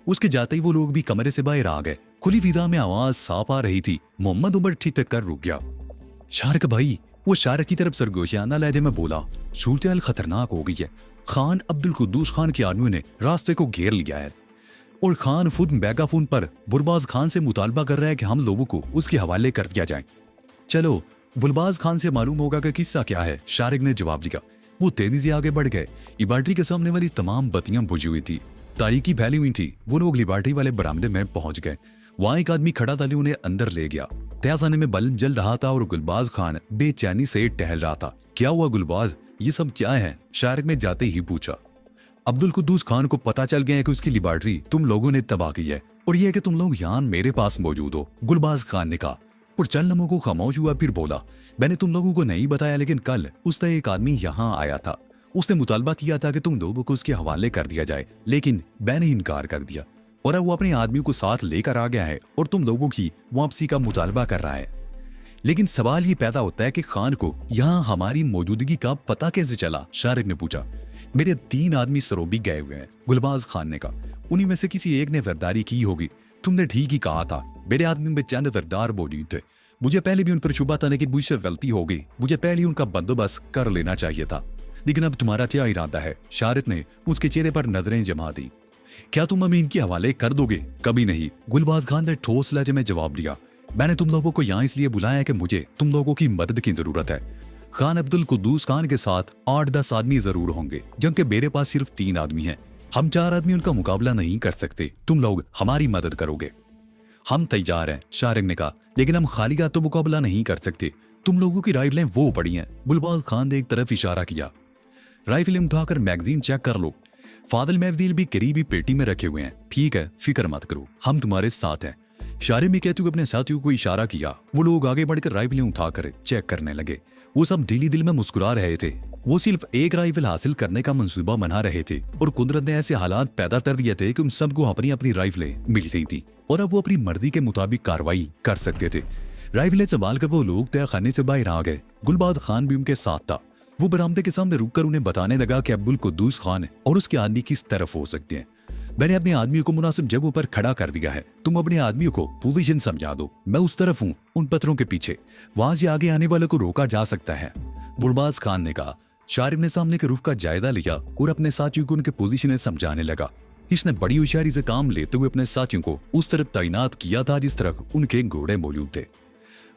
उसके जाते ही वो लोग भी कमरे से बाहर आ गए। खुली फिजा में आवाज साफ आ रही थी। मोहम्मद उमर ठीक कर रुक गया। शारक भाई, वो शारक की तरफ सरगोशियाना लहजे में बोला, सूरत खतरनाक हो गई है। खान अब्दुल कुद्दूस खान के आदमियों ने रास्ते को घेर लिया है और खान खुद मेगाफोन पर बुलबाज खान से मुतालबा कर रहा है कि हम लोगों को उसके हवाले कर दिया जाए। चलो बुलबाज खान से मालूम होगा कि किस्सा क्या है, शारिक ने जवाब दिया। वो तेजी से आगे बढ़ गए। लिबार्ट्री के सामने वाली तमाम बत्तियां बुझी हुई थी, तारीकी फैली हुई थी। वो लोग लिबार्ट्री वाले बरामदे में पहुंच गए। वहां एक आदमी खड़ा था, उन्हें अंदर ले गया। तहखाने में बल्ब जल रहा था और गुलबाज खान बेचैनी से टहल रहा था। क्या हुआ गुलबाज, ये सब क्या है? शारिक ने जाते ही पूछा। अब्दुल कुद्दूस खान को पता चल गया है कि उसकी लिबार्ट्री तुम लोगों ने तबाह की है और यह है कि तुम लोग यहाँ मेरे पास मौजूद हो, गुलबाज खान ने कहा। और चंद लम्हों को खामोश हुआ, फिर बोला, मैंने तुम लोगों को नहीं बताया, लेकिन कल उस तरह एक आदमी यहाँ आया था। उसने मुतालबा किया था कि तुम लोगों को उसके हवाले कर दिया जाए, लेकिन मैंने इनकार कर दिया और अब वो अपने आदमी को साथ लेकर आ गया है और तुम लोगों की वापसी का मुतालबा कर रहा है। लेकिन सवाल ये पैदा होता है कि खान को यहाँ हमारी मौजूदगी का पता कैसे चला? शारिक ने पूछा। मेरे 3 आदमी सरोबी गए हुए हैं, गुलबाज खान ने कहा। उन्हीं में से किसी एक ने वफादारी की होगी। तुमने ठीक ही कहा था, मेरे आदमी में चंद वफादार मौजूद थे। मुझे पहले भी उन पर शुबा था, लेकिन मुझसे गलती हो गई। मुझे पहले उनका बंदोबस्त कर लेना चाहिए था। लेकिन अब तुम्हारा क्या इरादा है? शारिक ने उसके चेहरे पर नजरें जमा दी। क्या तुम हमें इनके हवाले कर दोगे? कभी नहीं, गुलबाज खान ने ठोस लहजे में जवाब दिया। मैंने तुम लोगों को यहाँ इसलिए बुलाया कि मुझे तुम लोगों की मदद की जरूरत है। खान अब्दुल कुद्दूस खान के साथ 8-10 आदमी जरूर होंगे, जबकि मेरे पास सिर्फ 3 आदमी हैं। हम 4 आदमी उनका मुकाबला नहीं कर सकते। तुम लोग हमारी मदद करोगे? हम तैयार हैं, शारिक ने कहा, लेकिन हम खाली हाथ तो मुकाबला नहीं कर सकते। तुम लोगों की राइफलें वो पड़ी हैं। गुलबाज खान ने एक तरफ इशारा किया। राइफलें उठाकर मैगजीन चेक कर लो। फादल महफदील भी करीबी पेटी में रखे हुए हैं। ठीक है, फिक्र मत करो, हम तुम्हारे साथ हैं। शारिक भी कहते हुए अपने साथियों को इशारा किया। वो लोग आगे बढ़कर राइफलें उठाकर चेक करने लगे। वो सब दिली दिल में मुस्कुरा रहे थे। वो सिर्फ एक राइफल हासिल करने का मंसूबा बना रहे थे और कुदरत ने ऐसे हालात पैदा कर दिए थे कि उन सबको अपनी अपनी राइफलें मिल गई थी और अब वो अपनी मर्जी के मुताबिक कार्रवाई कर सकते थे। राइफलें संभाल कर वो लोग तहखाने से बाहर आ गए। गुलबाज खान भी उनके साथ था। वो बरामदे के सामने रुककर उन्हें बताने लगा कि अब्दुल कुद्दूस खान और उसके आदमी किस तरफ हो सकते हैं। मैंने अपने आदमियों को मुनासिब जगहों पर खड़ा कर दिया है। तुम अपने आदमियों को पोजीशन समझा दो। मैं उस तरफ हूँ, उन पत्थरों के पीछे। वहां से आगे आने वाले को रोका जा सकता है, गुलबाज खान ने कहा। शारिक ने सामने के रुख का जायजा लिया और अपने साथियों को उनके पोजीशनें समझाने लगा। इसने बड़ी होशियारी से काम लेते हुए अपने साथियों को उस तरफ तैनात किया था जिस तरफ उनके घोड़े मौजूद थे।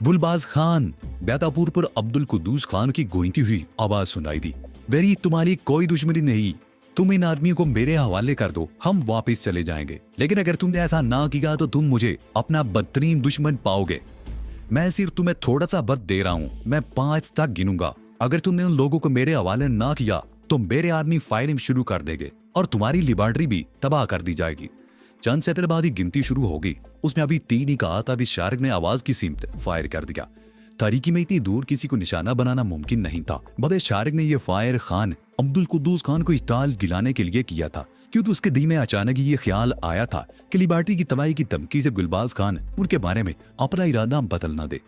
गुलबाज खान, बैतापुर पर अब्दुल कुद्दूस खान की गूंजती हुई आवाज सुनाई दी। मेरी तुम्हारी कोई दुश्मनी नहीं, तुम इन आदमियों को मेरे हवाले कर दो, हम वापस चले जाएंगे। लेकिन अगर तुमने ऐसा ना किया तो तुम मुझे अपना बदतरीन दुश्मन पाओगे। मैं सिर्फ तुम्हें थोड़ा सा वक्त दे रहा हूं। मैं 5 तक गिनूंगा। अगर तुमने उन लोगों को मेरे हवाले ना किया तो मेरे आदमी फायरिंग शुरू कर देंगे और तुम्हारी लिबार्ट्री भी तबाह कर दी जाएगी। चंद सेकंड बाद ही गिनती शुरू होगी। उसमें अभी 3 ही कहा था, शारिक ने आवाज की सीमत फायर कर दिया। तारीकी में इतनी दूर किसी को निशाना बनाना मुमकिन नहीं था। बदे शारिक ने यह फायर खान अब्दुल कुद्दूस खान को इस्ताल दिलाने के लिए किया था, क्योंकि उसके दिल में अचानक ये ख्याल आया था कि लिबार्टी की तबाही की धमकी से गुलबाज खान उनके बारे में अपना इरादा बदल न दे।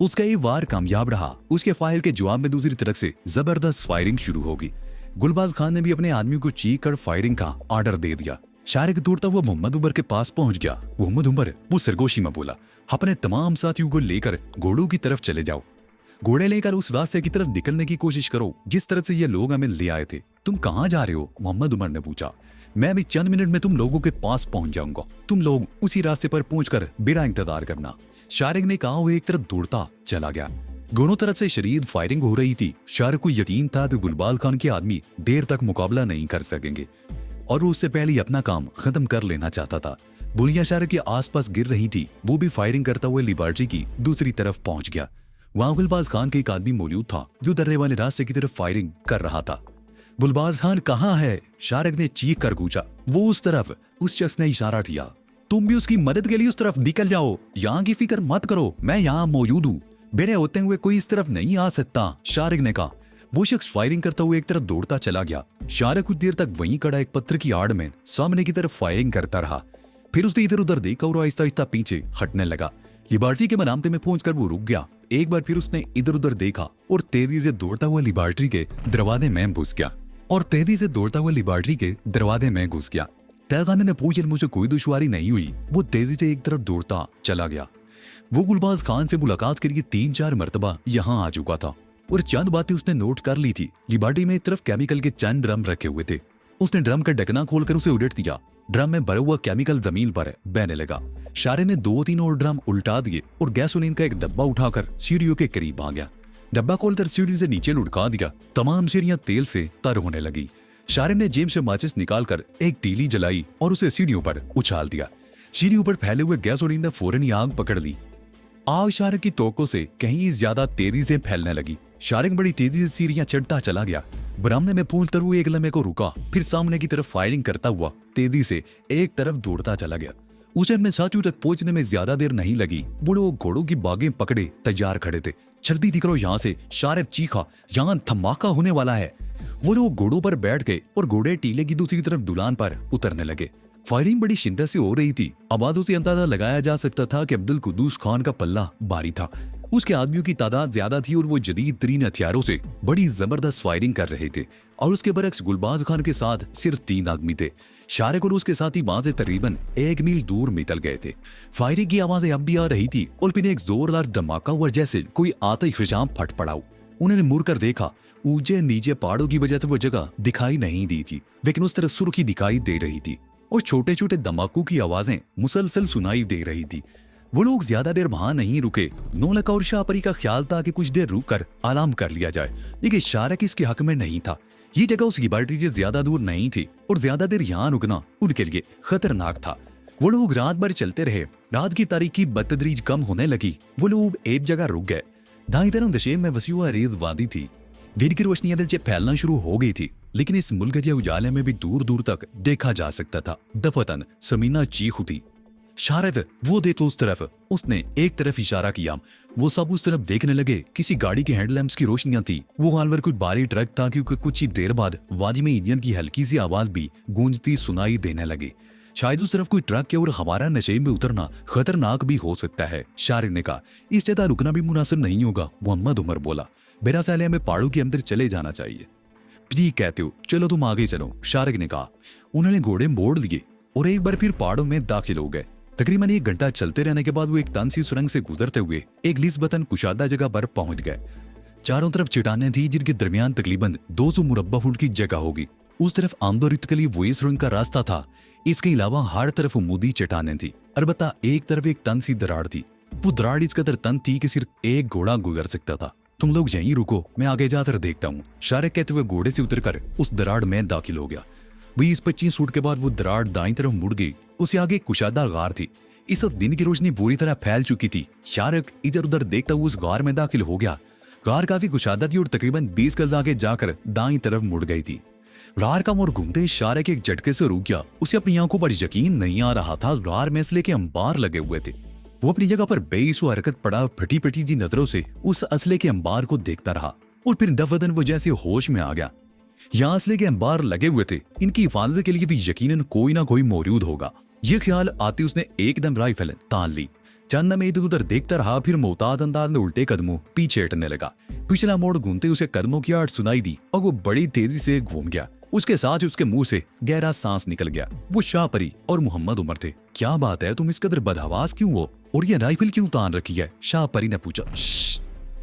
उसका ये वार कामयाब रहा। उसके फायर के जवाब में दूसरी तरफ से जबरदस्त फायरिंग शुरू होगी। गुलबाज खान ने भी अपने आदमियों को चीख कर फायरिंग का ऑर्डर दे दिया। शारिक दौड़ता हुआ मोहम्मद उमर के पास पहुंच गया। मोहम्मद उमर वो सरगोशी में बोला, अपने तमाम साथियों को लेकर घोड़ों की तरफ चले जाओ। घोड़े लेकर उस रास्ते की तरफ निकलने की कोशिश करो जिस तरह से ये लोग हमें ले आए थे। तुम कहाँ जा रहे हो? मोहम्मद उमर ने पूछा। मैं अभी चंद मिनट में तुम लोगों के पास पहुंच जाऊंगा। तुम लोग उसी रास्ते पर पहुंचकर बेड़ा इंतजार करना। शारिक ने कहा। वो एक तरफ दौड़ता चला गया। दोनों तरफ से शरीर फायरिंग हो रही थी। शारिक को यकीन था कि गुलबाज खान के आदमी देर तक मुकाबला नहीं कर सकेंगे और वो उससे पहले अपना काम खत्म कर लेना चाहता था। गोलियां शारिक के आसपास गिर रही थी। वो भी फायरिंग करता हुए लिबार्ट्री की दूसरी तरफ पहुंच गया। वहां गुलबाज खान के एक आदमी मौजूद था जो दर्रे वाले रास्ते की तरफ फायरिंग कर रहा था। गुलबाज खान कहाँ है? शारिक ने चीख कर पूछा। वो उस तरफ। उस शख्स ने इशारा किया। तुम भी उसकी मदद के लिए उस तरफ निकल जाओ। यहाँ की फिक्र मत करो, मैं यहाँ मौजूद हूँ। मेरे होते हुए कोई इस तरफ नहीं आ सकता, शारिक ने कहा। वो शख्स फायरिंग करता हुआ एक तरफ दौड़ता चला गया। शारिक कुछ देर तक वहीं खड़ा एक पत्थर की आड़ में सामने की तरफ फायरिंग करता रहा। फिर उसने इधर उधर देखा और आहिस्ता आहिस्ता पीछे हटने लगा। लिबार्ट्री के मनामते में पहुंचकर वो रुक गया। एक बार फिर उसने इधर उधर देखा और तेजी से दौड़ता हुआ लिबार्ट्री के दरवाजे में घुस गया। तहखाने ने पूछा मुझे कोई दुश्वारी नहीं हुई। वो तेजी से एक तरफ दौड़ता चला गया। वो गुलबाज खान से मुलाकात के लिए 3-4 मरतबा यहाँ आ चुका था और चंद बातें उसने नोट कर ली थी। लिबार्टी में एक तरफ केमिकल के चंद ड्रम रखे हुए थे। उसने ड्रम का ढकना खोलकर उसे उलट दिया। ड्रम में भरा हुआ केमिकल जमीन पर बहने लगा। शारे ने 2-3 और ड्रम उल्टा दिए और गैसोलीन का एक डब्बा उठाकर सीढ़ियों के करीब आ गया। डब्बा खोलकर सीढ़ी से नीचे लुढ़का दिया। तमाम सीढ़ियां तेल से तर होने लगी। शारे ने जेब से माचिस निकालकर एक तीली जलाई और उसे सीढ़ियों पर उछाल दिया। सीढ़ियों पर फैले हुए गैसोलीन ने फौरन ही आग पकड़ ली। आग शारे की तोकों से कहीं ज्यादा तेजी से फैलने लगी। शारे बड़ी तेजी से सीढ़ियां चढ़ता चला गया। बरामदे में पहुंचकर वो एक लम्हे को रुका, फिर सामने की तरफ फायरिंग करता हुआ तेजी से एक तरफ दौड़ता चला गया। उसे में साथियों तक पहुंचने में ज्यादा देर नहीं लगी। वो लोग घोड़ों की बागें पकड़े तैयार खड़े थे। जल्दी दिख रहो यहाँ से, शारे चीखा, यहाँ धमाका होने वाला है। वो लोग घोड़ों पर बैठ गए और घोड़े टीले की दूसरी तरफ ढलान पर उतरने लगे। फायरिंग बड़ी शिद्दत से हो रही थी। आवाजों से अंदाजा लगाया जा सकता था कि अब्दुल कुद्दूस खान का पल्ला भारी था। उसके आदमियों की तादाद ज्यादा थी और वो जदीद तरीन हथियारों से बड़ी जबरदस्त फायरिंग कर रहे थे। और उसके बरक्स गुलबाज खान के साथ सिर्फ 3 आदमी थे। शारिक और उसके साथी वहां से तकरीबन 1 मील दूर निकल गए थे। फायरिंग की आवाजें अब भी आ रही थी और फिर एक जोरदार धमाका हुआ, जैसे कोई आतिशफशां फट पड़ा हो। उन्होंने मुड़कर देखा। ऊंचे नीचे पहाड़ों की वजह से वो जगह दिखाई नहीं दी थी, लेकिन उस तरफ सुर्खी दिखाई दे रही थी और छोटे छोटे धमाकों की आवाजें मुसलसल सुनाई दे रही थी। वो लोग ज्यादा देर वहां नहीं रुके। नौलखा और शाहपरी का ख्याल था कि कुछ देर रुककर आराम कर लिया जाए, लेकिन शारिक इसके हक में नहीं था। ये जगह उस लिबर्टी से ज्यादा दूर नहीं थी और ज्यादा देर यहाँ रुकना उनके लिए खतरनाक था। वो लोग रात भर चलते रहे। रात की तारीकी बतदरीज कम होने लगी। वो लोग एक जगह रुक गए। दाईं तरफ दशेम में वसी रेत वादी थी। दिन की रोशनी दिल से फैलना शुरू हो गई थी, लेकिन इस मुल्क के उजाले में भी दूर दूर तक देखा जा सकता था। दफतन समीना चीख उठी, शारद वो देख उस तरफ। उसने एक तरफ इशारा किया। वो सब उस तरफ देखने लगे। किसी गाड़ी के हेडलैम्प्स की रोशनियां थी। वो हालवर कुछ भारी ट्रक था, क्योंकि कुछ ही देर बाद वादी में इंजन की हल्की सी आवाज भी गूंजती सुनाई देने लगी। शायद उस तरफ कोई ट्रक के और हमारा नशे में उतरना खतरनाक भी हो सकता है, शारिक ने कहा। इस जगह रुकना भी मुनासिब नहीं होगा, मोहम्मद उमर बोला। मेरा ख्याल है हमें पहाड़ों के अंदर चले जाना चाहिए। ठीक कहते हो, चलो तुम आगे चलो, शारिक ने कहा। उन्होंने घोड़े मोड़ लिए और एक बार फिर पहाड़ों में दाखिल हो गए। तकरीबन 1 घंटा चलते रहने के बाद वो एक तनसी सुरंग से गुजरते हुए एक निस्बतन कुशादा जगह पर पहुंच गए। चारों तरफ चट्टानें थी, जिनके दरमियान तकरीबन 200 मुरब्बा फुट की जगह होगी। उस तरफ आमदोरफ्त के लिए वही सुरंग का रास्ता था। इसके अलावा हर तरफ उमूदी चट्टानें थी। अलबत्ता एक तरफ एक तनसी दरार थी। वो दरार इस कदर तन थी कि सिर्फ एक घोड़ा गुजर सकता था। तुम लोग यहीं रुको, मैं आगे जाकर देखता हूँ, शारिक कहते हुए घोड़े से उतरकर उस दरार में दाखिल हो गया। 20-25 फुट के बाद वो दरार दाईं तरफ मुड़ गई। उससे आगे कुशादा गार थी। इस वक्त दिन की रोशनी पूरी तरह फैल चुकी थी। शारिक इधर उधर देखता हुआ उस गार में दाखिल हो गया। गार काफी कुशादा थी और तकरीबन 20 गज आगे जाकर दाईं तरफ मुड़ गई थी। रार का मोड़ घूमते शारिक एक झटके से रुक गया। उसे अपनी आंखों पर यकीन नहीं आ रहा था। रार में असले के अंबार लगे हुए थे। वो अपनी जगह पर बेइस हरकत पड़ा फटी फटी सी नजरों से उस असले के अंबार को देखता रहा और फिर दफदन वो जैसे होश में आ गया। यहाँ असले के अंबार लगे हुए थे, इनकी हिफाजत के लिए भी यकीनन कोई ना कोई मौजूद होगा। ये ख्याल आते उसने एकदम राइफल तान ली। चंद में इधर उधर देखता रहा, फिर मोहताज अंदाज में उल्टे कदमों पीछे हटने लगा। पिछला मोड़ घूमते उसे कदमों की आहट सुनाई दी और वो बड़ी तेजी से घूम गया। उसके साथ ही उसके मुंह से गहरा सांस निकल गया। वो शाहपरी और मोहम्मद उमर थे। क्या बात है, तुम इस कदर बदहवास क्यों हो और ये राइफल क्यों तान रखी है? शाहपरी ने पूछा।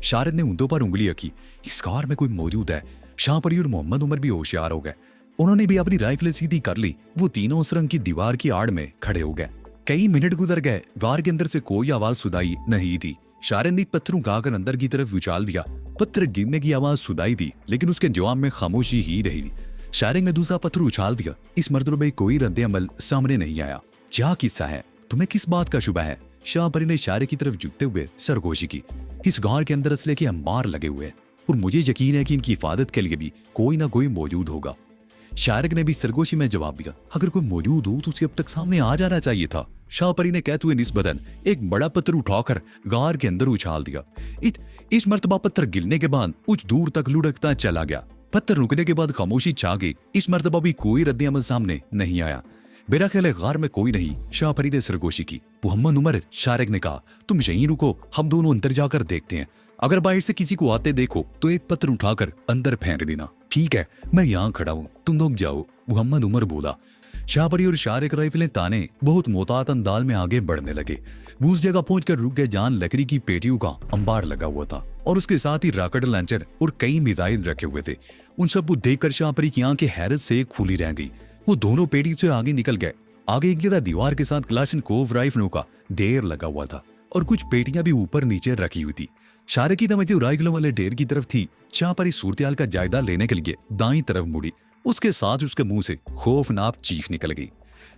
शारिद ने ऊँटों पर उंगली रखी। इस कार में कोई मौजूद है। शाहपरी और मोहम्मद उमर भी होशियार हो गए। उन्होंने भी अपनी राइफल सीधी कर ली। वो तीनों उस रंग की दीवार की आड़ में खड़े हो गए। कई मिनट गुजर गए। गार के अंदर से कोई आवाज सुनाई नहीं थी। शारिद ने पत्थरों उठाकर अंदर की तरफ उछाल दिया। पत्थर गिरने की आवाज सुनाई दी, लेकिन उसके जवाब में खामोशी ही रही। शारिद ने दूसरा पत्थर उछाल दिया। इस मरतबे में कोई रद्द अमल सामने नहीं आया। क्या किस्सा है? तुम्हें किस बात का शुबा है? शाहपरी ने शारिद की तरफ झुकते हुए सरगोशी की। इस गार के अंदर असले के अंबार लगे हुए हैं और मुझे यकीन है कि इनकी हिफाजत के लिए भी कोई ना कोई मौजूद होगा। शारिक ने भी सरगोशी में जवाब दिया। अगर कोई मौजूद हो तो उसे अब तक सामने आ जाना चाहिए था। शाहपरी ने कहते हुए निस्बतन एक बड़ा पत्थर उठाकर गार के अंदर उछाल दिया। इस मर्तबा पत्थर गिरने के बाद कुछ दूर तक लुढ़कता चला गया। पत्थर रुकने के बाद खामोशी छा गई। इस मर्तबा भी कोई रद्द अमल सामने नहीं आया। मेरा ख्याल है गार में कोई नहीं। शाहपरी ने सरगोशी की। मोहम्मद उमर, शारिक ने कहा, तुम यहीं रुको, हम दोनों अंदर जाकर देखते हैं। अगर बाहर से किसी को आते देखो तो एक पत्थर उठाकर अंदर फेंक देना। ठीक है, मैं यहाँ खड़ा हूँ, तुम लोग जाओ, मोहम्मद उमर बोला। शाहपरी और शारिक राइफलें ताने बहुत मोहतात अंदाज में आगे बढ़ने लगे। वो उस जगह पहुंचकर रुक गए जहां लकड़ी की पेटियों का अंबार लगा हुआ था और उसके साथ ही रॉकेट लॉन्चर और कई मिसाइल रखे हुए थे। उन सबको देखकर शाहपरी की आंखें हैरत से खुली रह गई। वो दोनों पेटी से आगे निकल गए। आगे एक जगह दीवार के साथ क्लाशनकोव राइफलों का ढेर लगा हुआ था और कुछ पेटियां भी ऊपर नीचे रखी हुई थी। शारिक की तवज्जो राइफलों वाले ढेर की तरफ थी। शाहपरी सूरत-ए-हाल का जायजा लेने के लिए दाईं तरफ मुड़ी। उसके साथ उसके मुंह से खौफनाक चीख निकल गई।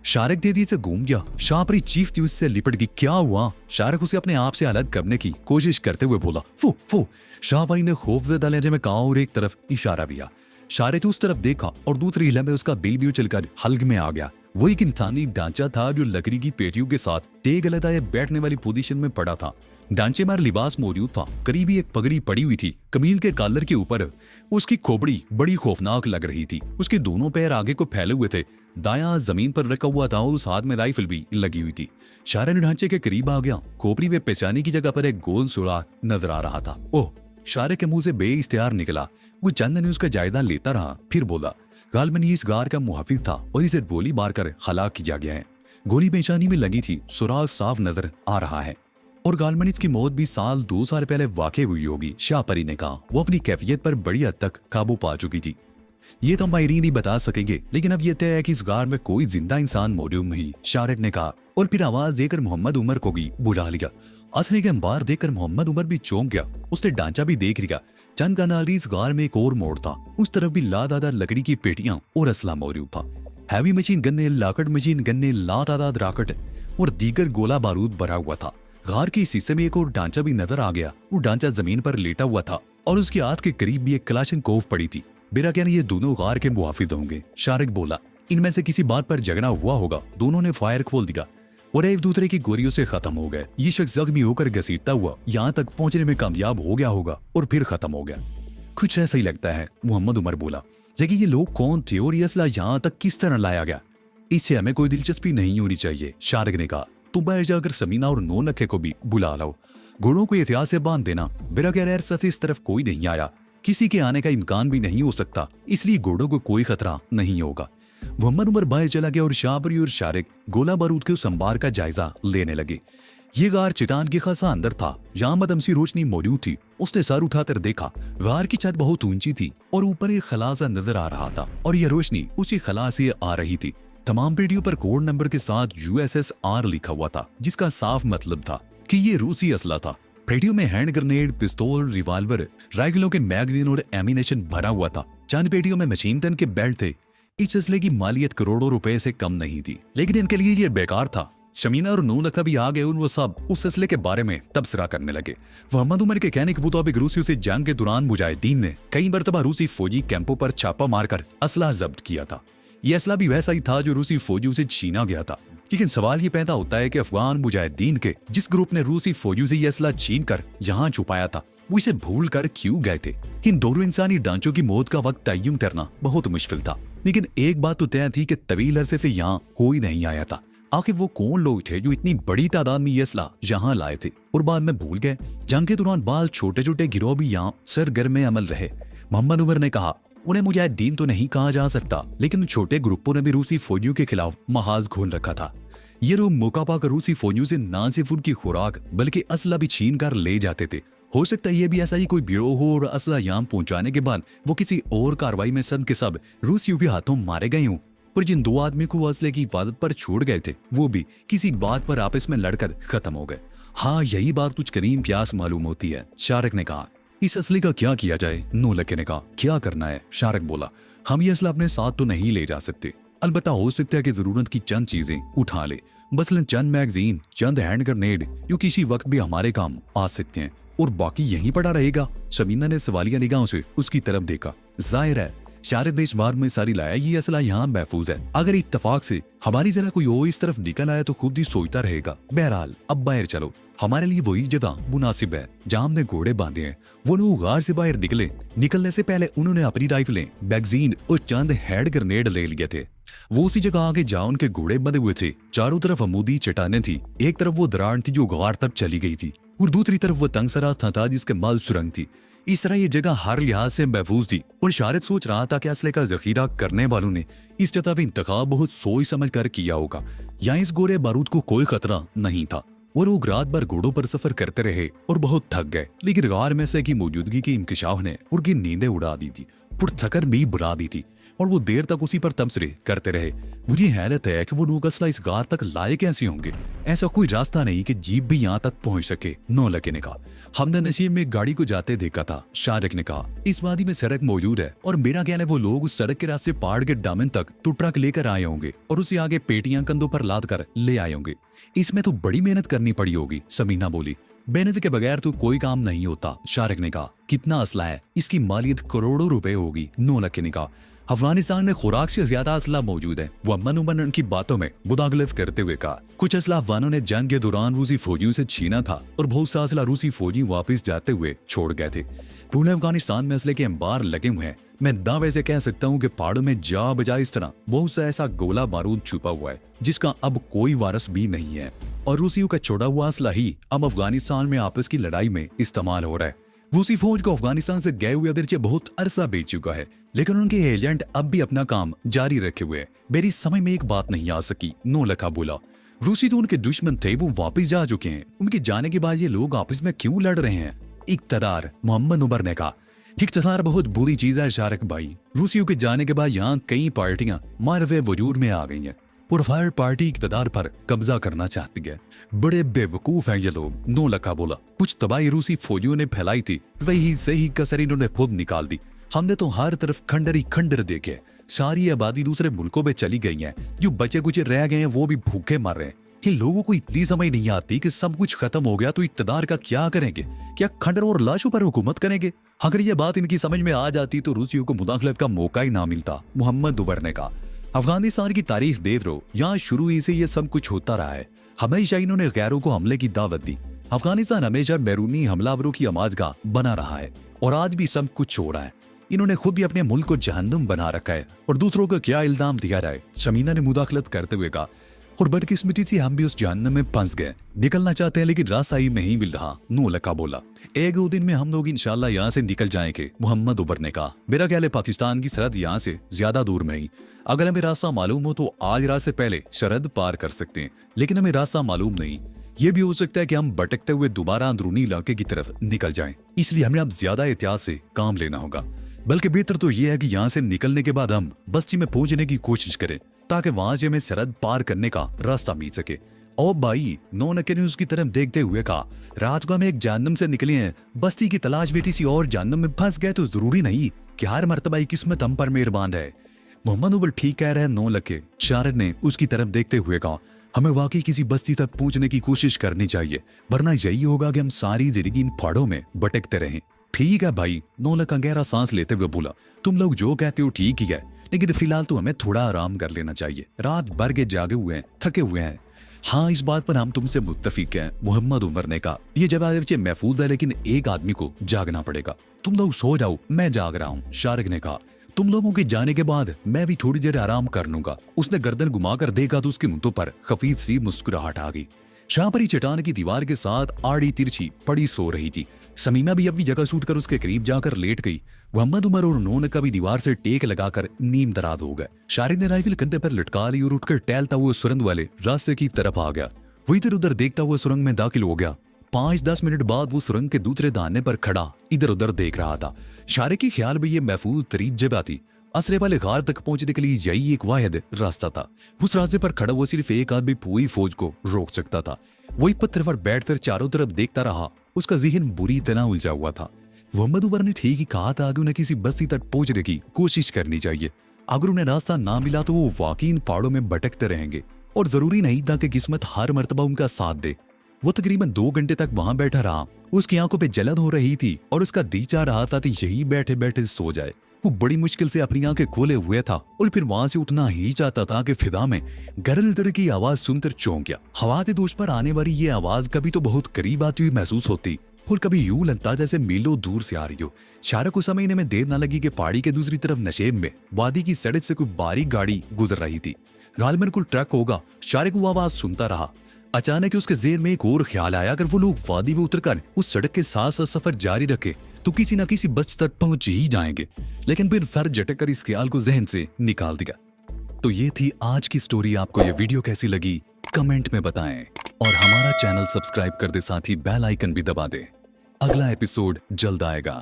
शारिक तेजी से घूम गया। शाहपरी चीख थी उससे लिपट गई। क्या हुआ? शारिक उसे अपने आप से अलग करने की कोशिश करते हुए बोला, फू फू। शाहपरी ने खौफजदा लहजे में कहा और एक तरफ इशारा किया। शारिक उस तरफ देखा और दूसरी हिला में उसका बिल भी उछलकर हल्क में आ गया। वो एक इंसानी ढांचा था जो लकड़ी की पेटियों के साथ तेग लदाए बैठने वाली पोजीशन में पड़ा था। ढांचे में लिबास मौजूद था। करीबी एक पगड़ी पड़ी हुई थी कमीज के कॉलर के ऊपर। उसकी खोपड़ी बड़ी खौफनाक लग रही थी। उसके दोनों पैर आगे को फैले हुए थे। दायां जमीन पर रखा हुआ था और उस हाथ में राइफल भी लगी हुई थी। शारिक ढांचे के करीब आ गया। खोपड़ी में पेशानी की जगह पर एक गोल सुराख नजर आ रहा था। ओह! शारिक के मुंह से बेइख्तियार निकला। वो चंद ने उसका जायजा लेता रहा, फिर बोला, गालमन इस गार का मुहाफिज था और इसे गोली मारकर हलाक किया गया है। गोली पेशानी में लगी थी, सुराख साफ नजर आ रहा है और गालमनीज की मौत भी 2 साल पहले वाकई हुई होगी। शाहपरी ने कहा। वो अपनी कैफियत पर बड़ी हद तक काबू पा चुकी थी। ये तो माहिरीन ही बता सकेंगे, लेकिन अब यह तय है कि इस गार में कोई जिंदा इंसान मौजूद नहीं, शारिक ने कहा और फिर आवाज देकर मोहम्मद उमर को भी बुला लिया। असले के अंबार देखकर मोहम्मद उमर भी चौंक गया। उसने ढांचा भी देख लिया। चंद का नाली इस गार में एक और मोड़ था। उस तरफ भी लातादाद लकड़ी की पेटियां और असला मौजूद था। हैवी मशीन गन्ने, लाकड़ मशीन गन्ने, लातादाद रॉकेट और दीगर गोला बारूद भरा हुआ था। गार के इस हिस्से में एक और ढांचा भी नजर आ गया। वो ढांचा जमीन पर लेटा हुआ था और उसके हाथ के करीब भी एक क्लाशनकोव पड़ी थी। मेरा कहना ये दोनों गार के मुहाफिज होंगे, शारिक बोला। इनमें से किसी बात पर झगड़ा हुआ होगा। दोनों ने फायर खोल दिया और एक दूसरे की गोलियों से खत्म हो गए। ये शख्स जख्मी होकर घसीटता हुआ यहाँ तक पहुंचने में कामयाब हो गया होगा और फिर खत्म हो गया। कुछ ऐसा ही लगता है, मोहम्मद उमर बोला। जबकि ये लोग कौन थे और ये असला यहाँ तक किस तरह लाया गया? इससे हमें कोई दिलचस्पी नहीं होनी चाहिए, शारिक ने कहा। तुम बाहर जाकर समीना और नौ नखे को भी बुला लाओ। घोड़ों को एहतियात से बांध देना। मेरा गैर से इस तरफ कोई नहीं आया, किसी के आने का इम्कान भी नहीं हो सकता, इसलिए घोड़ों को कोई खतरा नहीं होगा। मोहम्मद उमर बाहर चला गया और शाहपरी और शारिक गोला बारूद के उस अंबार का जायजा लेने लगे। ये गार चट्टान के खासा अंदर था, जहां मदमसी रोशनी मौजूद थी। उसने सर उठाकर देखा। गार की छत बहुत ऊंची थी और ऊपर एक खलासा नजर आ रहा था और यह रोशनी उसी खला से आ रही थी। तमाम पेटियों पर कोड नंबर के साथ USSR लिखा हुआ था, जिसका साफ मतलब था कि ये रूसी असला था। पेटियों में हैंड ग्रेनेड, पिस्तौल, रिवॉल्वर, राइफलों के मैगजीन और एमिनेशन भरा हुआ था। चंद पेटियों में मशीन गन के बेल्ट थे। इस असले की मालियत करोड़ों रुपए से कम नहीं थी, लेकिन इनके लिए ये बेकार था। शमीना और नून लखा भी आ गए और वो सब उस असले के बारे में तबसरा करने लगे। मोहम्मद उमर के कहने के मुताबिक रूसियों से जंग के दौरान मुजाहिदीन ने कई मरतबा रूसी फौजी कैंपों पर छापा मारकर असला जब्त किया था। यह असला भी वैसा ही था जो रूसी फौजियों से छीना गया था। लेकिन सवाल ये पैदा होता है कि अफगान मुजाहिदीन के जिस ग्रुप ने रूसी फौजियों से यह असला छीन कर यहाँ छुपाया था, वो इसे भूल कर क्यों गए थे? इन दोनों इंसानी ढांचों की मौत का वक्त तय्युम करना बहुत मुश्किल था, लेकिन एक बात तो तय थी कि तवील अरसे से यहाँ कोई नहीं आया था। आखिर वो कौन लोग थे जो इतनी बड़ी तादाद में ये असला यहाँ लाए थे और बाद में भूल गए? जंग के दौरान बाल छोटे छोटे गिरोह भी यहाँ सरगर्म अमल रहे। मोहम्मद उमर ने कहा, उन्हें मुजाहिदीन तो नहीं कहा जा सकता, लेकिन छोटे ग्रुपों ने भी रूसी फौजियों के खिलाफ महाज खोल रखा था। ये लोग मौका पाकर रूसी फौजियों से ना सिर्फ उनकी खुराक बल्कि असला भी छीन कर ले जाते थे। हो सकता है ये भी ऐसा ही कोई गिरोह हो और असला यहाँ पहुंचाने के बाद वो किसी और कार्रवाई में सब के सब रूसियों के हाथों मारे गए हों। पर जिन दो आदमी को असले की हिफाजत पर छोड़ गए थे, वो भी किसी बात पर आपस में लड़कर खत्म हो गए। हाँ, यही बात कुछ करीम प्यास मालूम होती है, शारिक ने कहा। इस असले का क्या किया जाए? नौलखे ने कहा। क्या करना है? शारिक बोला। हम ये असला अपने साथ तो नहीं ले जा सकते, अलबत्ता हो सकता है कि जरूरत की चंद चीजें उठा ले। मसलन चंद मैगजीन, चंद हैंड ग्रेनेड, जो किसी वक्त भी हमारे काम आ सकते हैं, और बाकी यहीं पड़ा रहेगा। शमीना ने सवालिया निगाहों से उसकी तरफ देखा। जाहिर है शारिक ने इस बार में सारी लाया, ये असला यहाँ महफूज है। अगर इत्तफाक से हमारी जरा कोई और इस तरफ निकल आया तो खुद ही सोचता रहेगा। बहरहाल अब बाहर चलो, हमारे लिए वही जगह मुनासिब है जहाँ हमने घोड़े बांधे हैं। वो लोग गार से बाहर निकलने से पहले उन्होंने अपनी राइफलें, मैगजीन और चंद हैंड ग्रेनेड ले लिए थे। वो उसी जगह आगे जहाँ उनके घोड़े बंधे हुए थे। चारों तरफ अमूदी चट्टानें थी। एक तरफ वो दरार थी जो गार तक चली गई थी। और दूसरी तरफ वो तंगसरा था जिसके माल सुरंग थी। इस तरह ये जगह हर लिहाज से महफूज थी और शारद सोच रहा था कि असले का जखीरा करने वालों ने इस जगह का इंतखाब बहुत सोच समझ कर किया होगा। यहाँ इस गोरे बारूद को कोई खतरा नहीं था। वो लोग रात भर घोड़ों पर सफर करते रहे और बहुत थक गए, लेकिन गार में से की मौजूदगी की इंकशाफ ने उनकी नींदें उड़ा दी थी, पुरथकर भी बुला दी थी और वो देर तक उसी पर तबसरे करते रहे। मुझे हैरत है कि वो लोग असला इस गार तक लाए कैसे होंगे। ऐसा कोई रास्ता नहीं कि जीप भी यहाँ तक पहुंच सके। नौलखे ने कहा। हमने नसीब में गाड़ी को जाते देखा था। शारिक ने कहा। इस वादी में सड़क मौजूद है और मेरा ख्याल है वो लोग उस सड़क के रास्ते पहाड़ के दामन तक तो ट्रक लेकर आए होंगे और उसे आगे पेटियां कंधों पर लाद कर ले आए होंगे। इसमें तो बड़ी मेहनत करनी पड़ी होगी, समीना बोली। मेहनत के बगैर तो कोई काम नहीं होता, शारिक ने कहा। कितना असला है? इसकी मालियत करोड़ों रुपए होगी, नौलखे ने कहा। अफगानिस्तान में खुराक से ज्यादा असला मौजूद है, वो अमन उमन उनकी बातों में मुदाखलत करते हुए कहा। कुछ असला अफगानों ने जंग के दौरान रूसी फौजियों से छीना था और बहुत सा असला रूसी फौजी वापस जाते हुए छोड़ गए थे। पूरे अफगानिस्तान में असले के अंबार लगे हुए हैं। मैं दावे से कह सकता हूँ कि पहाड़ों में जा बजा इस तरह बहुत सा ऐसा गोला बारूद छुपा हुआ है जिसका अब कोई वारस भी नहीं है और रूसियों का छोड़ा हुआ असला ही अब अफगानिस्तान में आपस की लड़ाई में इस्तेमाल हो रहा है। रूसी फौज को अफगानिस्तान से गए हुए अदरचे बहुत अरसा बीत चुका है, लेकिन उनके एजेंट अब भी अपना काम जारी रखे हुए हैं। मेरी समझ में एक बात नहीं आ सकी, नौलखा बोला। रूसी तो उनके दुश्मन थे, वो वापस जा चुके हैं। उनके जाने के बाद ये लोग आपस में क्यों लड़ रहे हैं? इक़्तिदार, मोहम्मद उमर ने कहा। इक़्तिदार बहुत बुरी चीज है शारिक भाई। रूसियों के जाने के बाद यहाँ कई पार्टियां मारवे वजूद में आ गई हैं और हर पार्टी इक़्तिदार पर कब्जा करना चाहती है। बड़े बेवकूफ हैं ये लोग, नौलखा बोला। कुछ तबाही रूसी फौजियों ने फैलाई थी, वही सही कसर इन्होंने खुद निकाल दी। हमने तो हर तरफ खंडर ही खंडर देखे। सारी आबादी दूसरे मुल्कों में चली गई है। जो बचे कुछ रह गए हैं वो भी भूखे मर रहे हैं। इन लोगों को इतनी समझ नहीं आती कि सब कुछ खत्म हो गया तो इक़्तिदार का क्या करेंगे? क्या खंडर और लाशों पर हुकूमत करेंगे? अगर ये बात इनकी समझ में आ जाती तो रूसियों को मुदाखलत का मौका ही ना मिलता, मोहम्मद उमर ने कहा। अफगानिस्तान की तारीफ देख रहो, यहाँ शुरू ही से ये सब कुछ होता रहा है। हमेशा इन्होंने गैरों को हमले की दावत दी। अफगानिस्तान हमेशा बैरूनी हमलावरों की आमाजगाह बना रहा है और आज भी सब कुछ हो रहा है। इन्होंने खुद भी अपने मुल्क को जहन्नुम बना रखा है और दूसरों को क्या इल्जाम दिया जाए, शमीना ने मुदाखलत करते हुए कहा। और बदकिस्मती से हम भी उस जहन्नुम में फंस गए। निकलना चाहते हैं लेकिन रास्ता ही नहीं मिल रहा, नौलखा बोला। एक दो दिन में हम लोग इंशाल्लाह यहाँ से निकल जाएंगे, मोहम्मद उमर ने कहा। मेरा ख्याल है पाकिस्तान की सरहद यहाँ से ज्यादा दूर नहीं। अगर हमें रास्ता मालूम हो तो आज रात से पहले सरहद पार कर सकते हैं, लेकिन हमें रास्ता मालूम नहीं। ये भी हो सकता है कि हम भटकते हुए दोबारा अंदरूनी इलाके की तरफ निकल जाएं। इसलिए हमें अब ज्यादा एहतियात से काम लेना होगा। बल्कि बेहतर तो यह है कि यहाँ से निकलने के बाद हम बस्ती में पहुंचने की कोशिश करें ताकि वहां से हमें सरहद पार करने का रास्ता मिल सके। ओ भाई, नौलखे ने उसकी तरफ देखते हुए कहा। रात को हम एक जहन्नुम से निकले हैं, बस्ती की तलाश में किसी और जहन्नुम में फंस गए तो जरूरी नहीं कि हर मर्तबा किस्मत हम पर मेहरबान है। मोहम्मद उमर ठीक कह रहे हैं, नौलखे, शारिक ने उसकी तरफ देखते हुए कहा। हमें वाकई किसी बस्ती तक पहुंचने की कोशिश करनी चाहिए, वरना यही होगा कि हम सारी जिंदगी इन पहाड़ों में भटकते रहें। ठीक है भाई, नौलखा गहरा सांस लेते हुए बोला। तुम लोग जो कहते हो ठीक ही है, लेकिन फिलहाल तो हमें थोड़ा आराम कर लेना चाहिए। रात भर के जागे हुए हैं, थके हुए हैं। हाँ, इस बात पर हम तुमसे मुत्तफिक हैं, मोहम्मद उमर ने कहा। यह जगह महफूज है, लेकिन एक आदमी को जागना पड़ेगा। तुम लोग सो जाओ, मैं जाग रहा हूँ, शारिक ने कहा। तुम लोगों के जाने के बाद मैं भी थोड़ी देर आराम कर लूंगा। उसने गर्दन घुमाकर देखा तो उसके मुंह पर खफीफ सी मुस्कुराहट आ गई। शाहपरी चट्टान की दीवार के साथ आड़ी तिरछी पड़ी सो रही थी। समीना भी अपनी जगह सूट कर उसके करीब जाकर लेट गई। मोहम्मद उमर और नौलखा भी दीवार से टेक लगाकर नीम दराज हो गए। शारिक ने राइफल कंधे पर लटका ली और उठकर टहलता हुआ सुरंग वाले रास्ते की तरफ आ गया। वो इधर उधर देखता हुआ सुरंग में दाखिल हो गया। 5-10 मिनट बाद वो सुरंग के दूसरे दाने पर खड़ा इधर उधर देख रहा था। शारिक के ख्याल में ये महफूज तरीन जगह थी। असरे वाले गार तक पहुंचने के लिए यही एक वाहिद रास्ता था। उस रास्ते पर खड़ा हुआ सिर्फ एक आदमी पूरी फौज को रोक सकता था। वही पत्थर पर बैठकर चारों तरफ देखता रहा। उसका ज़हन बुरी तरह उलझा हुआ था। मोहम्मद उमर ने ठीक ही कहा था कि उन्हें किसी बस्ती तक पहुंचने की कोशिश करनी चाहिए। अगर उन्हें रास्ता ना मिला तो वो वाकई इन पहाड़ों में भटकते रहेंगे और जरूरी नहीं था कि किस्मत हर मर्तबा उनका साथ दे। वो तकरीबन 2 घंटे तक वहां बैठा रहा। उसकी आंखों पे जलन हो रही थी और उसका दिल चाह रहा था कि यही बैठे बैठे सो जाए। वो बड़ी मुश्किल से अपनी आंखें खोले हुए था और फिर वहां से उठना ही चाहता था कि फिजा में गरल तरह की आवाज सुनकर चौंक गया। हवा के दोष पर आने वाली ये आवाज कभी तो बहुत करीब आती हुई महसूस होती और कभी यूं लगता जैसे मीलों दूर से आ रही हो। शारिक को समझने में देर न लगी कि पहाड़ी के दूसरी तरफ नशेब में वादी की सड़क से कोई बारीक गाड़ी गुजर रही थी। गालमन कुल ट्रक होगा। शारिक वो आवाज सुनता रहा। अचानक उसके जेर में एक और ख्याल आया, अगर वो लोग वादी में उतरकर उस सड़क के साथ साथ सफर जारी रखे तो किसी न किसी बच तक पहुंच ही जाएंगे। लेकिन फिर फर झटक कर इस ख्याल को जहन से निकाल दिया। तो ये थी आज की स्टोरी। आपको ये वीडियो कैसी लगी कमेंट में बताएं और हमारा चैनल सब्सक्राइब कर दे, साथ ही बेल आइकन भी दबा दे। अगला एपिसोड जल्द आएगा।